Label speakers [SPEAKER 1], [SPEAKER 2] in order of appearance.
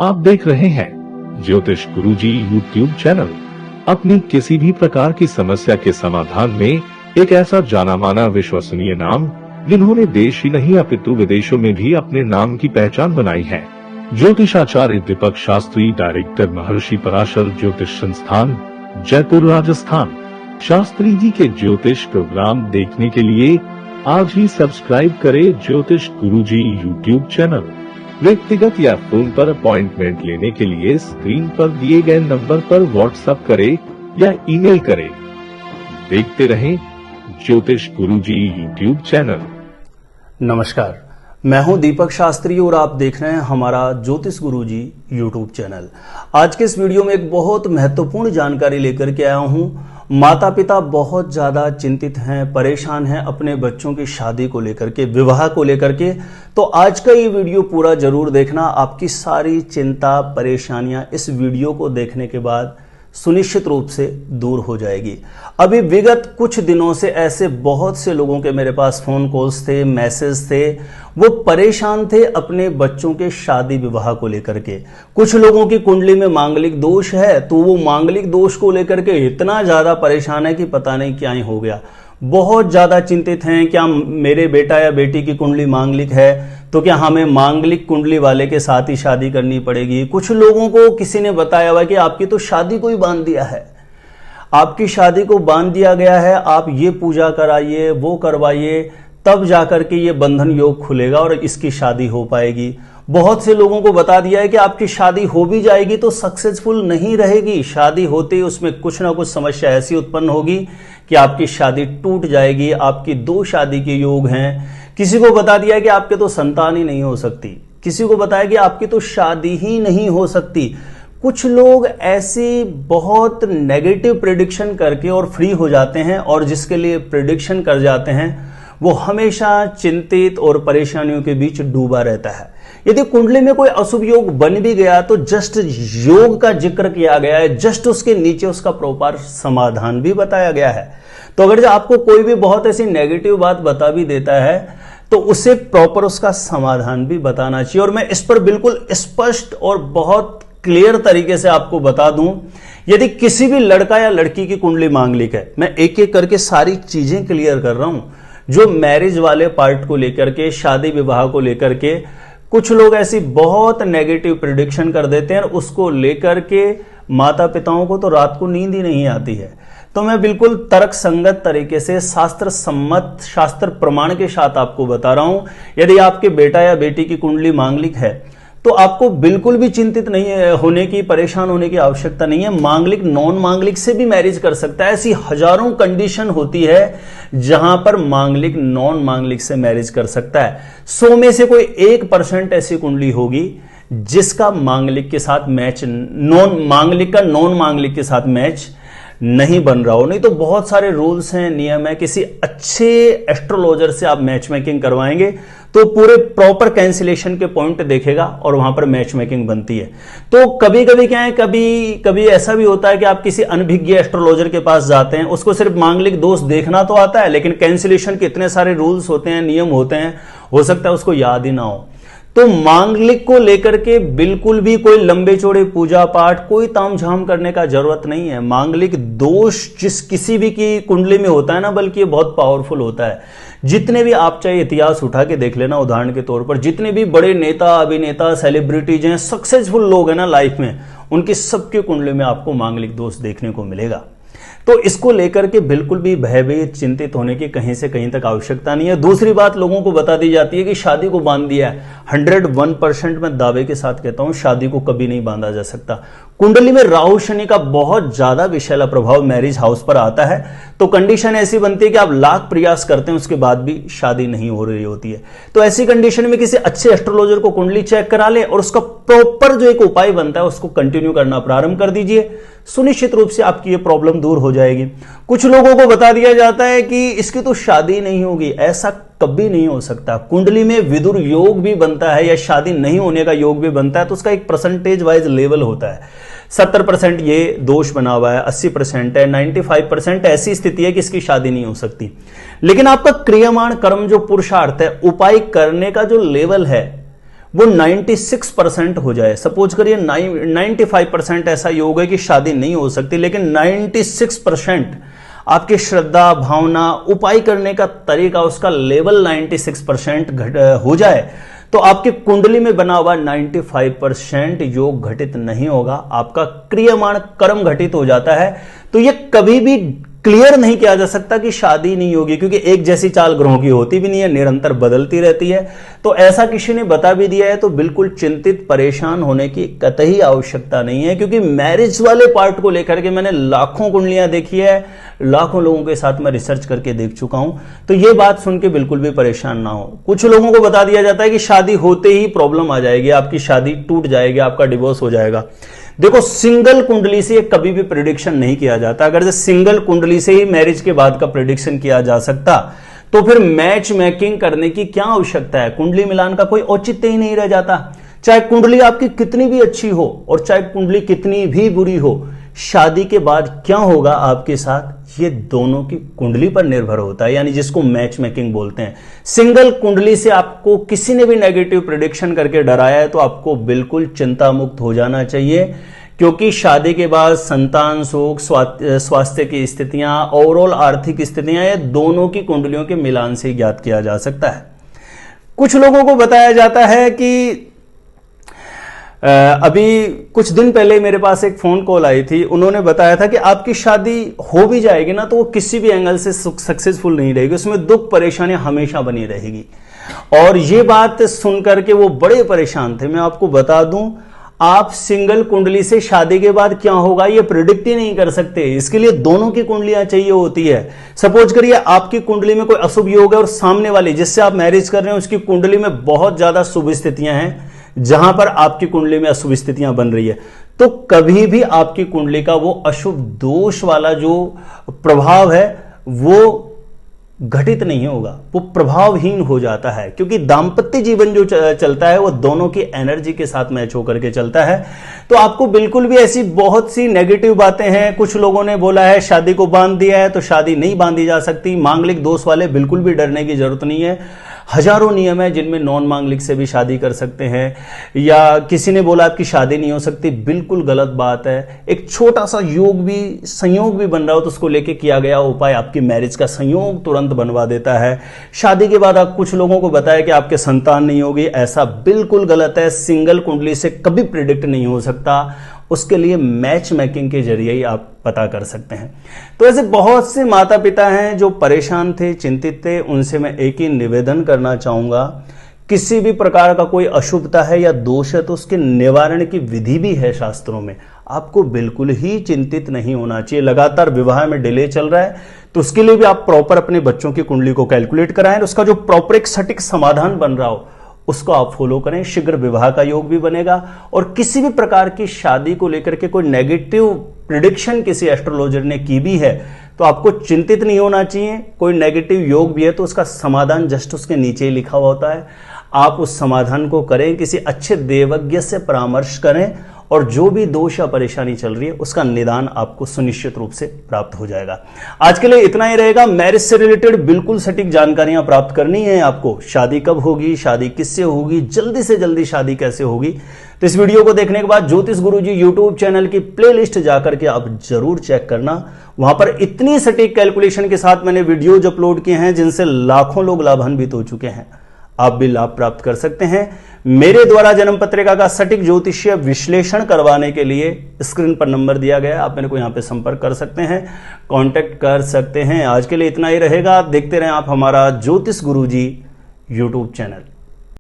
[SPEAKER 1] आप देख रहे हैं ज्योतिष गुरुजी यूट्यूब चैनल। अपनी किसी भी प्रकार की समस्या के समाधान में एक ऐसा जाना माना विश्वसनीय नाम, जिन्होंने देश ही नहीं अपितु विदेशों में भी अपने नाम की पहचान बनाई है। ज्योतिषाचार्य दीपक शास्त्री, डायरेक्टर महर्षि पराशर ज्योतिष संस्थान, जयपुर राजस्थान। शास्त्री जी के ज्योतिष प्रोग्राम देखने के लिए आज ही सब्सक्राइब करें ज्योतिष गुरुजी यूट्यूब चैनल। व्यक्तिगत या फोन पर अपॉइंटमेंट लेने के लिए स्क्रीन पर दिए गए नंबर पर व्हाट्सएप करें या ईमेल करें। देखते रहें ज्योतिष गुरुजी यूट्यूब चैनल।
[SPEAKER 2] नमस्कार, मैं हूं दीपक शास्त्री और आप देख रहे हैं हमारा ज्योतिष गुरुजी यूट्यूब चैनल। आज के इस वीडियो में एक बहुत महत्वपूर्ण जानकारी लेकर के आया हूं। माता पिता बहुत ज्यादा चिंतित हैं, परेशान हैं अपने बच्चों की शादी को लेकर के, विवाह को लेकर के। तो आज का ये वीडियो पूरा जरूर देखना। आपकी सारी चिंता परेशानियां इस वीडियो को देखने के बाद सुनिश्चित रूप से दूर हो जाएगी। अभी विगत कुछ दिनों से ऐसे बहुत से लोगों के मेरे पास फोन कॉल्स थे, मैसेज थे, वो परेशान थे अपने बच्चों के शादी विवाह को लेकर के। कुछ लोगों की कुंडली में मांगलिक दोष है, तो वो मांगलिक दोष को लेकर के इतना ज्यादा परेशान है कि पता नहीं क्या ही हो गया। बहुत ज्यादा चिंतित हैं, क्या मेरे बेटा या बेटी की कुंडली मांगलिक है तो क्या हमें मांगलिक कुंडली वाले के साथ ही शादी करनी पड़ेगी। कुछ लोगों को किसी ने बताया हुआ कि आपकी तो शादी को ही बांध दिया है, आपकी शादी को बांध दिया गया है, आप ये पूजा कराइए, वो करवाइए, तब जाकर के ये बंधन योग खुलेगा और इसकी शादी हो पाएगी। बहुत से लोगों को बता दिया है कि आपकी शादी हो भी जाएगी तो सक्सेसफुल नहीं रहेगी। शादी होते ही उसमें कुछ ना कुछ समस्या ऐसी उत्पन्न होगी कि आपकी शादी टूट जाएगी। आपकी दो शादी के योग हैं। किसी को बता दिया है कि आपके तो संतान ही नहीं हो सकती, किसी को बताया कि आपकी तो शादी ही नहीं हो सकती। कुछ लोग ऐसी बहुत नेगेटिव प्रेडिक्शन करके और फ्री हो जाते हैं, और जिसके लिए प्रेडिक्शन कर जाते हैं वो हमेशा चिंतित और परेशानियों के बीच डूबा रहता है। यदि कुंडली में कोई अशुभ योग बन भी गया तो जस्ट योग का जिक्र किया गया है, जस्ट उसके नीचे उसका प्रॉपर समाधान भी बताया गया है। तो अगर आपको कोई भी बहुत ऐसी नेगेटिव बात बता भी देता है तो उसे प्रॉपर उसका समाधान भी बताना चाहिए। और मैं इस पर बिल्कुल स्पष्ट और बहुत क्लियर तरीके से आपको बता दूं, यदि किसी भी लड़का या लड़की की कुंडली मांगलिक है, मैं एक एक करके सारी चीजें क्लियर कर रहा हूं, जो मैरिज वाले पार्ट को लेकर के, शादी विवाह को लेकर के कुछ लोग ऐसी बहुत नेगेटिव प्रेडिक्शन कर देते हैं, उसको लेकर के माता पिताओं को तो रात को नींद ही नहीं आती है। तो मैं बिल्कुल तर्क संगत तरीके से, शास्त्र सम्मत, शास्त्र प्रमाण के साथ आपको बता रहा हूं। यदि आपके बेटा या बेटी की कुंडली मांगलिक है तो आपको बिल्कुल भी चिंतित नहीं होने की, परेशान होने की आवश्यकता नहीं है। मांगलिक नॉन मांगलिक से भी मैरिज कर सकता है। ऐसी हजारों कंडीशन होती है जहां पर मांगलिक नॉन मांगलिक से मैरिज कर सकता है। 100 में से कोई 1% ऐसी कुंडली होगी जिसका मांगलिक के साथ मैच, नॉन मांगलिक का नॉन मांगलिक के साथ मैच नहीं बन रहा हो। नहीं तो बहुत सारे रूल्स हैं, नियम है। किसी अच्छे एस्ट्रोलॉजर से आप मैच मेकिंग करवाएंगे तो पूरे प्रॉपर कैंसिलेशन के पॉइंट देखेगा और वहां पर मैच मेकिंग बनती है। तो कभी कभी क्या है, कभी कभी ऐसा भी होता है कि आप किसी अनभिज्ञ एस्ट्रोलॉजर के पास जाते हैं, उसको सिर्फ मांगलिक दोष देखना तो आता है, लेकिन कैंसिलेशन के इतने सारे रूल्स होते हैं, नियम होते हैं, हो सकता है उसको याद ही ना हो। तो मांगलिक को लेकर के बिल्कुल भी कोई लंबे चौड़े पूजा पाठ, कोई तामझाम करने का जरूरत नहीं है। मांगलिक दोष जिस किसी भी की कुंडली में होता है ना, बल्कि ये बहुत पावरफुल होता है। जितने भी आप चाहे इतिहास उठा के देख लेना, उदाहरण के तौर पर जितने भी बड़े नेता, अभिनेता, सेलिब्रिटीज हैं, सक्सेसफुल लोग हैं ना लाइफ में, उनकी सबके कुंडली में आपको मांगलिक दोष देखने को मिलेगा। तो इसको लेकर के बिल्कुल भी भयभीत, चिंतित होने की कहीं से कहीं तक आवश्यकता नहीं है। दूसरी बात लोगों को बता दी जाती है कि शादी को बांध दिया है। 101% मैं दावे के साथ कहता हूं, शादी को कभी नहीं बांधा जा सकता। कुंडली में राहु शनि का बहुत ज्यादा विषैला प्रभाव मैरिज हाउस पर आता है, तो कंडीशन ऐसी बनती है कि आप लाख प्रयास करते हैं उसके बाद भी शादी नहीं हो रही होती है। तो ऐसी कंडीशन में किसी अच्छे एस्ट्रोलॉजर को कुंडली चेक करा ले और उसका प्रॉपर जो एक उपाय बनता है उसको कंटिन्यू करना प्रारंभ कर दीजिए। सुनिश्चित रूप से आपकी ये प्रॉब्लम दूर हो जाएगी। कुछ लोगों को बता दिया जाता है कि इसकी तो शादी नहीं होगी, ऐसा कभी नहीं हो सकता। कुंडली में विदुर योग भी बनता है या शादी नहीं होने का योग भी बनता है, तो उसका एक परसेंटेज वाइज लेवल होता है। 70% ये दोष बना हुआ है, 80% है, 95% ऐसी स्थिति है कि इसकी शादी नहीं हो सकती। लेकिन आपका क्रियमाण कर्म जो पुरुषार्थ है, उपाय करने का जो लेवल है, वो 96% हो जाए। सपोज करिए 95% ऐसा योग है कि शादी नहीं हो सकती, लेकिन 96% आपकी श्रद्धा, भावना, उपाय करने का तरीका, उसका लेवल 96% हो जाए तो आपकी कुंडली में बना हुआ 95% योग घटित नहीं होगा, आपका क्रियमाण कर्म घटित हो जाता है। तो ये कभी भी क्लियर नहीं किया जा सकता कि शादी नहीं होगी, क्योंकि एक जैसी चाल ग्रहों की होती भी नहीं है, निरंतर बदलती रहती है। तो ऐसा किसी ने बता भी दिया है तो बिल्कुल चिंतित परेशान होने की कतई आवश्यकता नहीं है, क्योंकि मैरिज वाले पार्ट को लेकर के मैंने लाखों कुंडलियां देखी है, लाखों लोगों के साथ मैं रिसर्च करके देख चुका हूं। तो ये बात सुन के बिल्कुल भी परेशान ना हो। कुछ लोगों को बता दिया जाता है कि शादी होते ही प्रॉब्लम आ जाएगी, आपकी शादी टूट जाएगी, आपका डिवोर्स हो जाएगा। देखो, सिंगल कुंडली से कभी भी प्रेडिक्शन नहीं किया जाता। अगर से सिंगल कुंडली से ही मैरिज के बाद का प्रेडिक्शन किया जा सकता तो फिर मैच मेकिंग करने की क्या आवश्यकता है? कुंडली मिलान का कोई औचित्य ही नहीं रह जाता। चाहे कुंडली आपकी कितनी भी अच्छी हो और चाहे कुंडली कितनी भी बुरी हो, शादी के बाद क्या होगा आपके साथ, ये दोनों की कुंडली पर निर्भर होता है, यानी जिसको मैच मेकिंग बोलते हैं। सिंगल कुंडली से आपको किसी ने भी नेगेटिव प्रेडिक्शन करके डराया है तो आपको बिल्कुल चिंता मुक्त हो जाना चाहिए, क्योंकि शादी के बाद संतान सुख, स्वास्थ्य की स्थितियां, ओवरऑल आर्थिक स्थितियां, ये दोनों की कुंडलियों के मिलान से ज्ञात किया जा सकता है। कुछ लोगों को बताया जाता है कि अभी कुछ दिन पहले मेरे पास एक फोन कॉल आई थी, उन्होंने बताया था कि आपकी शादी हो भी जाएगी ना तो वो किसी भी एंगल से सक्सेसफुल नहीं रहेगी, उसमें दुख परेशानियां हमेशा बनी रहेगी। और ये बात सुनकर के वो बड़े परेशान थे। मैं आपको बता दूं, आप सिंगल कुंडली से शादी के बाद क्या होगा ये प्रिडिक्ट ही नहीं कर सकते, इसके लिए दोनों की कुंडलियां चाहिए होती है। सपोज करिए आपकी कुंडली में कोई अशुभ योग है और सामने वाली जिससे आप मैरिज कर रहे हैं उसकी कुंडली में बहुत ज्यादा शुभ स्थितियां हैं, जहां पर आपकी कुंडली में अशुभ स्थितियां बन रही है, तो कभी भी आपकी कुंडली का वो अशुभ दोष वाला जो प्रभाव है वो घटित नहीं होगा, वो प्रभावहीन हो जाता है। क्योंकि दाम्पत्य जीवन जो चलता है वो दोनों की एनर्जी के साथ मैच होकर के चलता है। तो आपको बिल्कुल भी ऐसी बहुत सी नेगेटिव बातें हैं। कुछ लोगों ने बोला है शादी को बांध दिया है तो शादी नहीं बांधी जा सकती। मांगलिक दोष वाले बिल्कुल भी डरने की जरूरत नहीं है। हजारों नियम है जिनमें नॉन मांगलिक से भी शादी कर सकते हैं। या किसी ने बोला आपकी शादी नहीं हो सकती, बिल्कुल गलत बात है। एक छोटा सा योग भी, संयोग भी बन रहा हो तो उसको लेके किया गया उपाय आपकी मैरिज का संयोग तुरंत बनवा देता है। शादी के बाद आप कुछ लोगों को बताया कि आपके संतान नहीं होगी, ऐसा बिल्कुल गलत है। सिंगल कुंडली से कभी प्रिडिक्ट नहीं हो सकता, उसके लिए मैच मेकिंग के जरिए ही आप पता कर सकते हैं। तो ऐसे बहुत से माता पिता हैं जो परेशान थे, चिंतित थे। उनसे मैं एक ही निवेदन करना चाहूंगा, किसी भी प्रकार का कोई अशुभता है या दोष है तो उसके निवारण की विधि भी है शास्त्रों में। आपको बिल्कुल ही चिंतित नहीं होना चाहिए। लगातार विवाह में डिले चल रहा है तो उसके लिए भी आप प्रॉपर अपने बच्चों की कुंडली को कैलकुलेट कराएं, उसका जो प्रॉपर एक सटीक समाधान बन रहा हो उसको आप फॉलो करें। शीघ्र विवाह का योग भी बनेगा। और किसी भी प्रकार की शादी को लेकर के कोई नेगेटिव प्रिडिक्शन किसी एस्ट्रोलॉजर ने की भी है तो आपको चिंतित नहीं होना चाहिए। कोई नेगेटिव योग भी है तो उसका समाधान जस्ट उसके नीचे ही लिखा हुआ होता है। आप उस समाधान को करें, किसी अच्छे देवज्ञ से परामर्श करें और जो भी दोष या परेशानी चल रही है उसका निदान आपको सुनिश्चित रूप से प्राप्त हो जाएगा। आज के लिए इतना ही रहेगा। मैरिज से रिलेटेड बिल्कुल सटीक जानकारियां प्राप्त करनी है आपको। शादी कब होगी, शादी किससे होगी, जल्दी से जल्दी शादी कैसे होगी, तो इस वीडियो को देखने के बाद ज्योतिष गुरुजी यूट्यूब चैनल की प्लेलिस्ट जाकर के आप जरूर चेक करना। वहां पर इतनी सटीक कैलकुलेशन के साथ मैंने वीडियोज अपलोड किए हैं जिनसे लाखों लोग लाभान्वित हो चुके हैं। आप भी लाभ प्राप्त कर सकते हैं। मेरे द्वारा जन्म पत्रिका का सटीक ज्योतिषीय विश्लेषण करवाने के लिए स्क्रीन पर नंबर दिया गया है, आप मेरे को यहां पे संपर्क कर सकते हैं, कांटेक्ट कर सकते हैं। आज के लिए इतना ही रहेगा। देखते रहें आप हमारा ज्योतिष गुरुजी यूट्यूब चैनल।